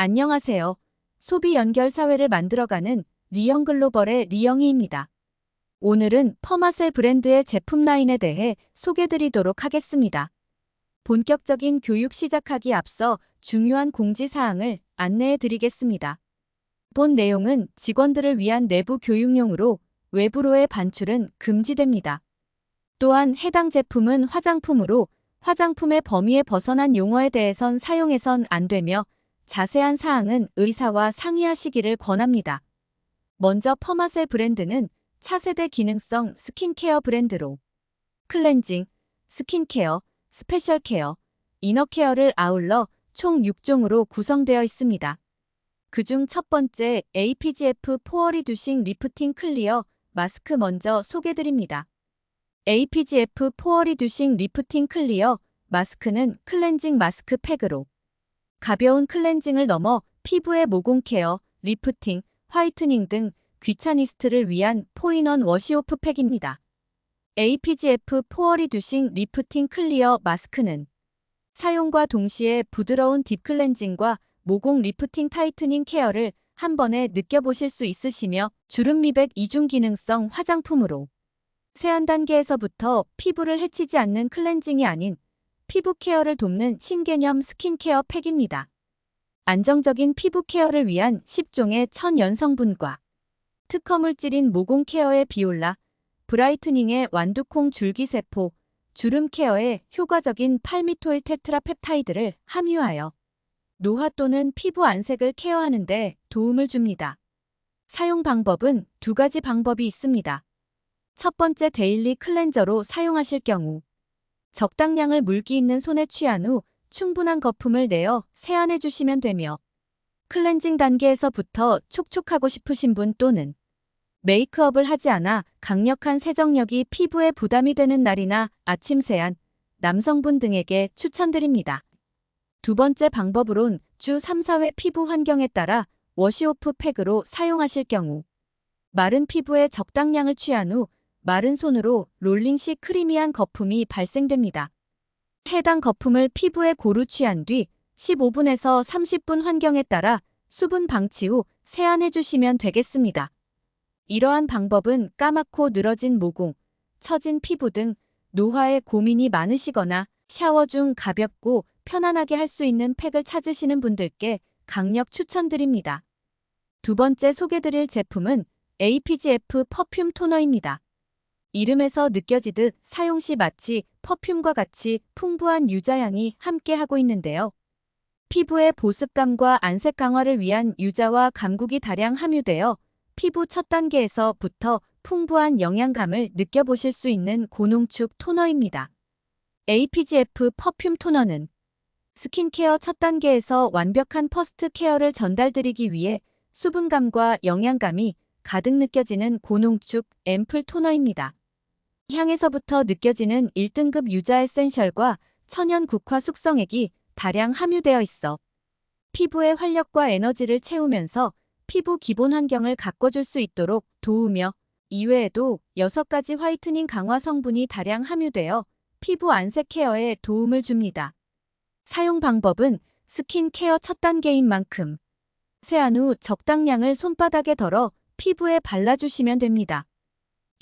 안녕하세요. 소비 연결 사회를 만들어가는 리영 글로벌의 리영희입니다. 오늘은 퍼마셀 브랜드의 제품 라인에 대해 소개드리도록 하겠습니다. 본격적인 교육 시작하기 앞서 중요한 공지사항을 안내해 드리겠습니다. 본 내용은 직원들을 위한 내부 교육용으로 외부로의 반출은 금지됩니다. 또한 해당 제품은 화장품으로 화장품의 범위에 벗어난 용어에 대해선 사용해선 안 되며 자세한 사항은 의사와 상의하시기를 권합니다. 먼저 퍼마셀 브랜드는 차세대 기능성 스킨케어 브랜드로 클렌징, 스킨케어, 스페셜케어, 이너케어를 아울러 총 6종으로 구성되어 있습니다. 그중 첫 번째 APGF 포어 리듀싱 리프팅 클리어 마스크 먼저 소개드립니다. APGF 포어 리듀싱 리프팅 클리어 마스크는 클렌징 마스크 팩으로 가벼운 클렌징을 넘어 피부의 모공 케어, 리프팅, 화이트닝 등 귀차니스트를 위한 포인원 워시오프 팩입니다. APGF 포어 리듀싱 리프팅 클리어 마스크는 사용과 동시에 부드러운 딥 클렌징과 모공 리프팅 타이트닝 케어를 한 번에 느껴보실 수 있으시며 주름 미백 이중 기능성 화장품으로 세안 단계에서부터 피부를 해치지 않는 클렌징이 아닌 피부 케어를 돕는 신개념 스킨케어 팩입니다. 안정적인 피부 케어를 위한 10종의 천연성분과 특허물질인 모공 케어의 비올라, 브라이트닝의 완두콩 줄기세포, 주름 케어의 효과적인 팔미토일 테트라펩타이드를 함유하여 노화 또는 피부 안색을 케어하는 데 도움을 줍니다. 사용 방법은 두 가지 방법이 있습니다. 첫 번째 데일리 클렌저로 사용하실 경우 적당량을 물기 있는 손에 취한 후 충분한 거품을 내어 세안해 주시면 되며 클렌징 단계에서부터 촉촉하고 싶으신 분 또는 메이크업을 하지 않아 강력한 세정력이 피부에 부담이 되는 날이나 아침 세안, 남성분 등에게 추천드립니다. 두 번째 방법으론 주 3, 4회 피부 환경에 따라 워시오프 팩으로 사용하실 경우 마른 피부에 적당량을 취한 후 마른 손으로 롤링 시 크리미한 거품이 발생됩니다. 해당 거품을 피부에 고루 취한 뒤 15분에서 30분 환경에 따라 수분 방치 후 세안해 주시면 되겠습니다. 이러한 방법은 까맣고 늘어진 모공, 처진 피부 등 노화에 고민이 많으시거나 샤워 중 가볍고 편안하게 할 수 있는 팩을 찾으시는 분들께 강력 추천드립니다. 두 번째 소개드릴 제품은 APGF 퍼퓸 토너입니다. 이름에서 느껴지듯 사용 시 마치 퍼퓸과 같이 풍부한 유자향이 함께하고 있는데요. 피부의 보습감과 안색 강화를 위한 유자와 감국이 다량 함유되어 피부 첫 단계에서부터 풍부한 영양감을 느껴보실 수 있는 고농축 토너입니다. APGF 퍼퓸 토너는 스킨케어 첫 단계에서 완벽한 퍼스트 케어를 전달드리기 위해 수분감과 영양감이 가득 느껴지는 고농축 앰플 토너입니다. 향에서부터 느껴지는 1등급 유자 에센셜과 천연 국화 숙성액이 다량 함유되어 있어 피부의 활력과 에너지를 채우면서 피부 기본 환경을 가꿔줄 수 있도록 도우며 이외에도 6가지 화이트닝 강화 성분이 다량 함유되어 피부 안색 케어에 도움을 줍니다. 사용 방법은 스킨케어 첫 단계인 만큼 세안 후 적당량을 손바닥에 덜어 피부에 발라주시면 됩니다.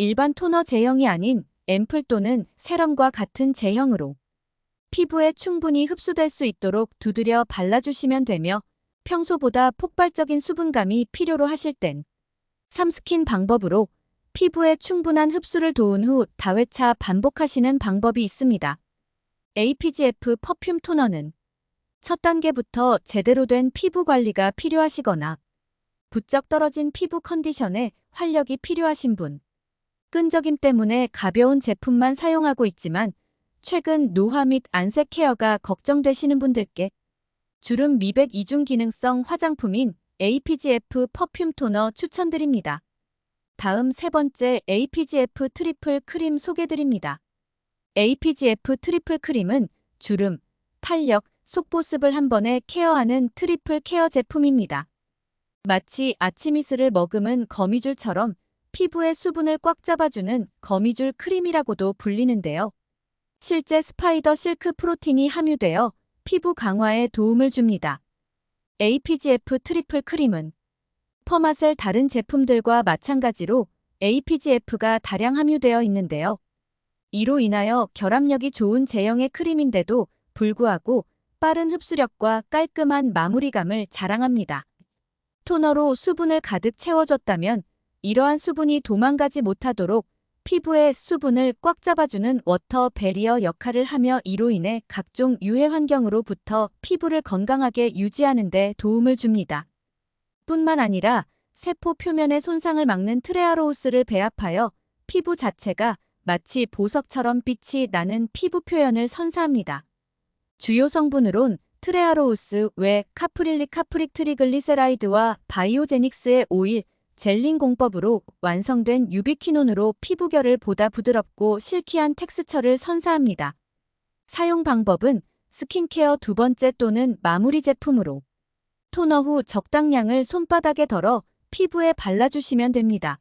일반 토너 제형이 아닌 앰플 또는 세럼과 같은 제형으로 피부에 충분히 흡수될 수 있도록 두드려 발라주시면 되며 평소보다 폭발적인 수분감이 필요로 하실 땐 3스킨 방법으로 피부에 충분한 흡수를 도운 후 다회차 반복하시는 방법이 있습니다. APGF 퍼퓸 토너는 첫 단계부터 제대로 된 피부 관리가 필요하시거나 부쩍 떨어진 피부 컨디션에 활력이 필요하신 분, 끈적임 때문에 가벼운 제품만 사용하고 있지만 최근 노화 및 안색 케어가 걱정되시는 분들께 주름 미백 이중 기능성 화장품인 APGF 퍼퓸 토너 추천드립니다. 다음 세 번째 APGF 트리플 크림 소개드립니다. APGF 트리플 크림은 주름, 탄력, 속보습을 한 번에 케어하는 트리플 케어 제품입니다. 마치 아침 이슬을 머금은 거미줄처럼 피부의 수분을 꽉 잡아주는 거미줄 크림이라고도 불리는데요. 실제 스파이더 실크 프로틴이 함유되어 피부 강화에 도움을 줍니다. APGF 트리플 크림은 퍼마셀 다른 제품들과 마찬가지로 APGF가 다량 함유되어 있는데요. 이로 인하여 결합력이 좋은 제형의 크림인데도 불구하고 빠른 흡수력과 깔끔한 마무리감을 자랑합니다. 토너로 수분을 가득 채워줬다면 이러한 수분이 도망가지 못하도록 피부의 수분을 꽉 잡아주는 워터 배리어 역할을 하며 이로 인해 각종 유해 환경으로부터 피부를 건강하게 유지하는 데 도움을 줍니다. 뿐만 아니라 세포 표면의 손상을 막는 트레아로우스를 배합하여 피부 자체가 마치 보석처럼 빛이 나는 피부 표현을 선사합니다. 주요 성분으론 트레아로우스 외 카프릴릭 카프릭 트리글리세라이드와 바이오제닉스의 오일, 젤링 공법으로 완성된 유비퀴논으로 피부결을 보다 부드럽고 실키한 텍스처를 선사합니다. 사용 방법은 스킨케어 두 번째 또는 마무리 제품으로 토너 후 적당량을 손바닥에 덜어 피부에 발라주시면 됩니다.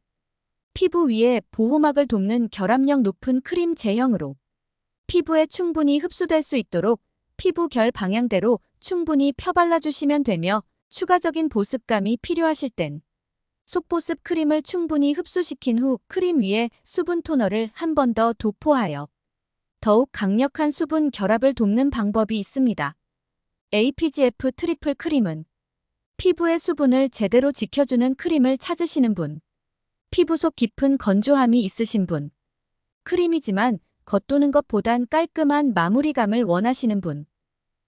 피부 위에 보호막을 돕는 결합력 높은 크림 제형으로 피부에 충분히 흡수될 수 있도록 피부 결 방향대로 충분히 펴발라주시면 되며 추가적인 보습감이 필요하실 땐 속보습 크림을 충분히 흡수시킨 후 크림 위에 수분 토너를 한 번 더 도포하여 더욱 강력한 수분 결합을 돕는 방법이 있습니다. APGF 트리플 크림은 피부의 수분을 제대로 지켜주는 크림을 찾으시는 분, 피부 속 깊은 건조함이 있으신 분, 크림이지만 겉도는 것보단 깔끔한 마무리감을 원하시는 분,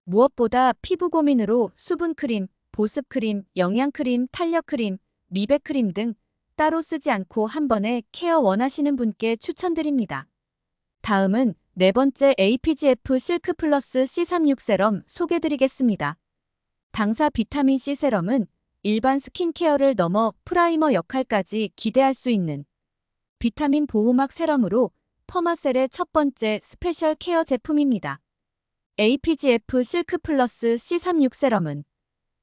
무엇보다 피부 고민으로 수분크림, 보습크림, 영양크림, 탄력크림, 미백크림 등 따로 쓰지 않고 한 번에 케어 원하시는 분께 추천드립니다. 다음은 네 번째 APGF 실크 플러스 C36 세럼 소개드리겠습니다. 당사 비타민C 세럼은 일반 스킨케어를 넘어 프라이머 역할까지 기대할 수 있는 비타민 보호막 세럼으로 퍼마셀의 첫 번째 스페셜 케어 제품입니다. APGF 실크 플러스 C36 세럼은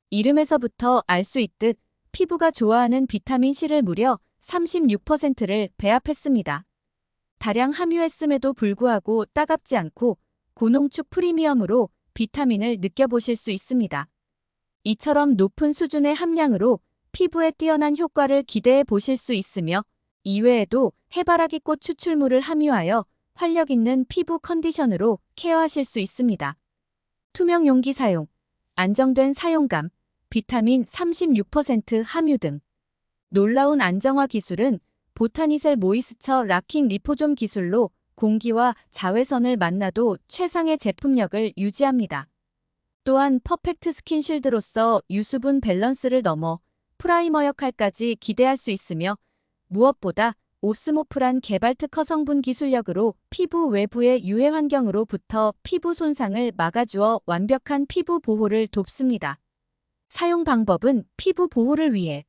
이름에서부터 알 수 있듯 피부가 좋아하는 비타민C를 무려 36%를 배합했습니다. 다량 함유했음에도 불구하고 따갑지 않고 고농축 프리미엄으로 비타민을 느껴보실 수 있습니다. 이처럼 높은 수준의 함량으로 피부에 뛰어난 효과를 기대해 보실 수 있으며 이외에도 해바라기 꽃 추출물을 함유하여 활력 있는 피부 컨디션으로 케어하실 수 있습니다. 투명 용기 사용, 안정된 사용감, 비타민 36% 함유 등 놀라운 안정화 기술은 보타니셀 모이스처 락킹 리포좀 기술로 공기와 자외선을 만나도 최상의 제품력을 유지합니다. 또한 퍼펙트 스킨 실드로서 유수분 밸런스를 넘어 프라이머 역할까지 기대할 수 있으며 무엇보다 오스모프란 개발 특허 성분 기술력으로 피부 외부의 유해 환경으로부터 피부 손상을 막아주어 완벽한 피부 보호를 돕습니다. 사용 방법은 피부 보호를 위해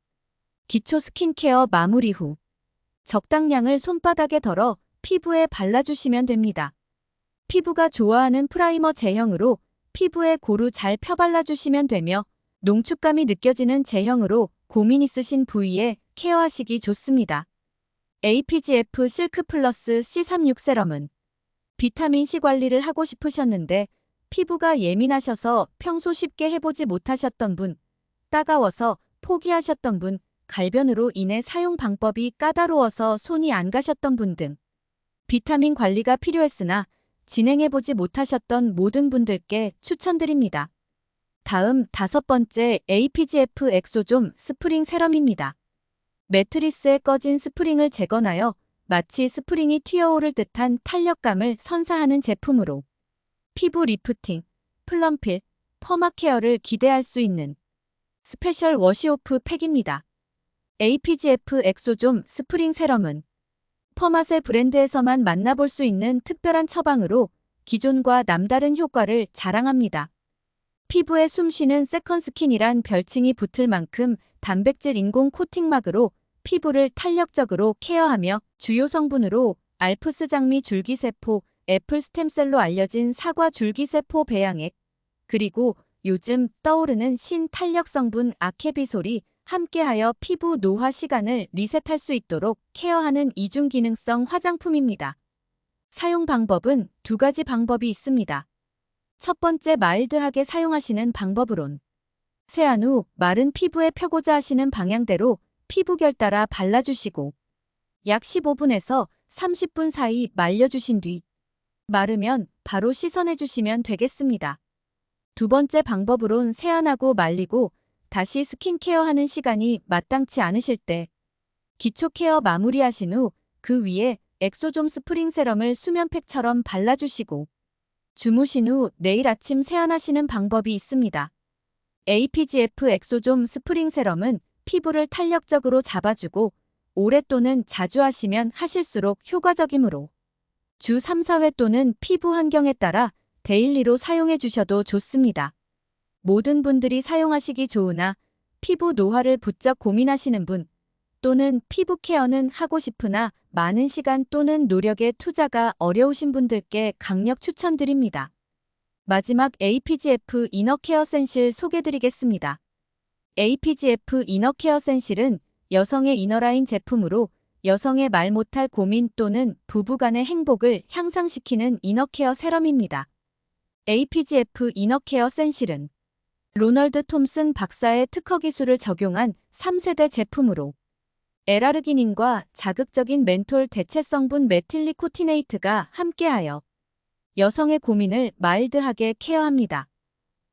기초 스킨케어 마무리 후 적당량을 손바닥에 덜어 피부에 발라주시면 됩니다. 피부가 좋아하는 프라이머 제형으로 피부에 고루 잘 펴발라주시면 되며 농축감이 느껴지는 제형으로 고민 있으신 부위에 케어하시기 좋습니다. APGF 실크 플러스 C36 세럼은 비타민C 관리를 하고 싶으셨는데 피부가 예민하셔서 평소 쉽게 해보지 못하셨던 분, 따가워서 포기하셨던 분, 갈변으로 인해 사용 방법이 까다로워서 손이 안 가셨던 분 등 비타민 관리가 필요했으나 진행해보지 못하셨던 모든 분들께 추천드립니다. 다음 다섯 번째 APGF 엑소좀 스프링 세럼입니다. 매트리스에 꺼진 스프링을 재건하여 마치 스프링이 튀어오를 듯한 탄력감을 선사하는 제품으로 피부 리프팅, 플럼필, 퍼마 케어를 기대할 수 있는 스페셜 워시오프 팩입니다. APGF 엑소좀 스프링 세럼은 퍼마셀 브랜드에서만 만나볼 수 있는 특별한 처방으로 기존과 남다른 효과를 자랑합니다. 피부에 숨쉬는 세컨스킨이란 별칭이 붙을 만큼 단백질 인공 코팅막으로 피부를 탄력적으로 케어하며 주요 성분으로 알프스 장미 줄기세포, 애플 스템셀로 알려진 사과 줄기세포 배양액, 그리고 요즘 떠오르는 신탄력 성분 아케비솔이 함께하여 피부 노화 시간을 리셋할 수 있도록 케어하는 이중 기능성 화장품입니다. 사용 방법은 두 가지 방법이 있습니다. 첫 번째 마일드하게 사용하시는 방법으론 세안 후 마른 피부에 펴고자 하시는 방향대로 피부결 따라 발라주시고 약 15분에서 30분 사이 말려주신 뒤 마르면 바로 씻어내주시면 되겠습니다. 두 번째 방법으론 세안하고 말리고 다시 스킨케어하는 시간이 마땅치 않으실 때 기초 케어 마무리하신 후 그 위에 엑소좀 스프링 세럼을 수면팩처럼 발라주시고 주무신 후 내일 아침 세안하시는 방법이 있습니다. APGF 엑소좀 스프링 세럼은 피부를 탄력적으로 잡아주고 오래 또는 자주 하시면 하실수록 효과적이므로 주 3, 4회 또는 피부 환경에 따라 데일리로 사용해 주셔도 좋습니다. 모든 분들이 사용하시기 좋으나 피부 노화를 부쩍 고민하시는 분 또는 피부 케어는 하고 싶으나 많은 시간 또는 노력의 투자가 어려우신 분들께 강력 추천드립니다. 마지막 APGF 이너케어 센실 소개드리겠습니다. APGF 이너케어 센실은 여성의 이너라인 제품으로 여성의 말 못할 고민 또는 부부간의 행복을 향상시키는 이너케어 세럼입니다. APGF 이너케어 센실은 로널드 톰슨 박사의 특허 기술을 적용한 3세대 제품으로 L아르기닌과 자극적인 멘톨 대체 성분 메틸리코티네이트가 함께하여 여성의 고민을 마일드하게 케어합니다.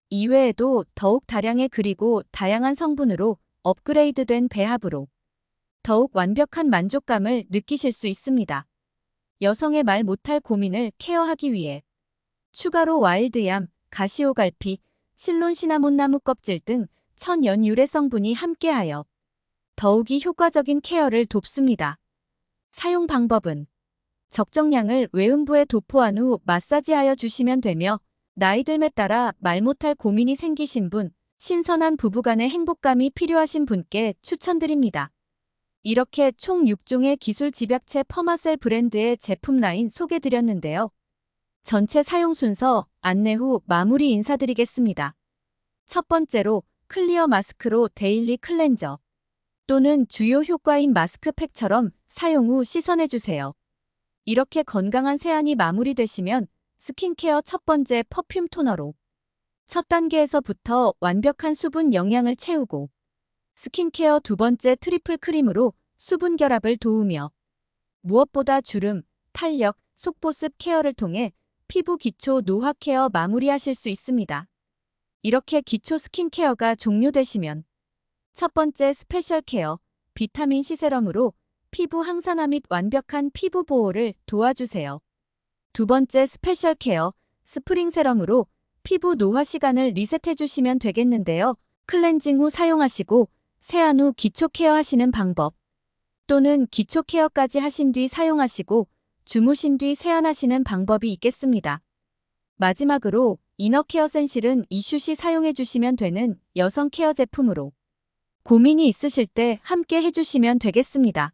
이외에도 더욱 다량의 그리고 다양한 성분으로 업그레이드된 배합으로 더욱 완벽한 만족감을 느끼실 수 있습니다. 여성의 말 못할 고민을 케어하기 위해 추가로 와일드얌, 가시오갈피, 실론 시나몬 나무 껍질 등 천연 유래 성분이 함께하여 더욱이 효과적인 케어를 돕습니다. 사용 방법은 적정량을 외음부에 도포한 후 마사지하여 주시면 되며 나이 들에 따라 말 못할 고민이 생기신 분, 신선한 부부간의 행복감이 필요하신 분께 추천드립니다. 이렇게 총 6종의 기술 집약체 퍼마셀 브랜드의 제품 라인 소개드렸는데요. 전체 사용 순서 안내 후 마무리 인사드리겠습니다. 첫 번째로 클리어 마스크로 데일리 클렌저 또는 주요 효과인 마스크팩처럼 사용 후 씻어내주세요. 이렇게 건강한 세안이 마무리되시면 스킨케어 첫 번째 퍼퓸 토너로 첫 단계에서부터 완벽한 수분 영양을 채우고 스킨케어 두 번째 트리플 크림으로 수분 결합을 도우며 무엇보다 주름, 탄력, 속보습 케어를 통해 피부 기초 노화 케어 마무리하실 수 있습니다. 이렇게 기초 스킨케어가 종료되시면 첫 번째 스페셜 케어, 비타민C 세럼으로 피부 항산화 및 완벽한 피부 보호를 도와주세요. 두 번째 스페셜 케어, 스프링 세럼으로 피부 노화 시간을 리셋해 주시면 되겠는데요. 클렌징 후 사용하시고 세안 후 기초 케어하시는 방법 또는 기초 케어까지 하신 뒤 사용하시고 주무신 뒤 세안하시는 방법이 있겠습니다. 마지막으로 이너케어 센실은 이슈 시 사용해 주시면 되는 여성 케어 제품으로 고민이 있으실 때 함께 해주시면 되겠습니다.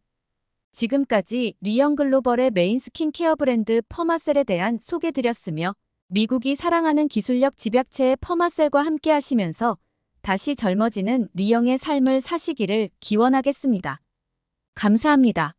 지금까지 리영 글로벌의 메인 스킨케어 브랜드 퍼마셀에 대한 소개드렸으며 미국이 사랑하는 기술력 집약체의 퍼마셀과 함께 하시면서 다시 젊어지는 리영의 삶을 사시기를 기원하겠습니다. 감사합니다.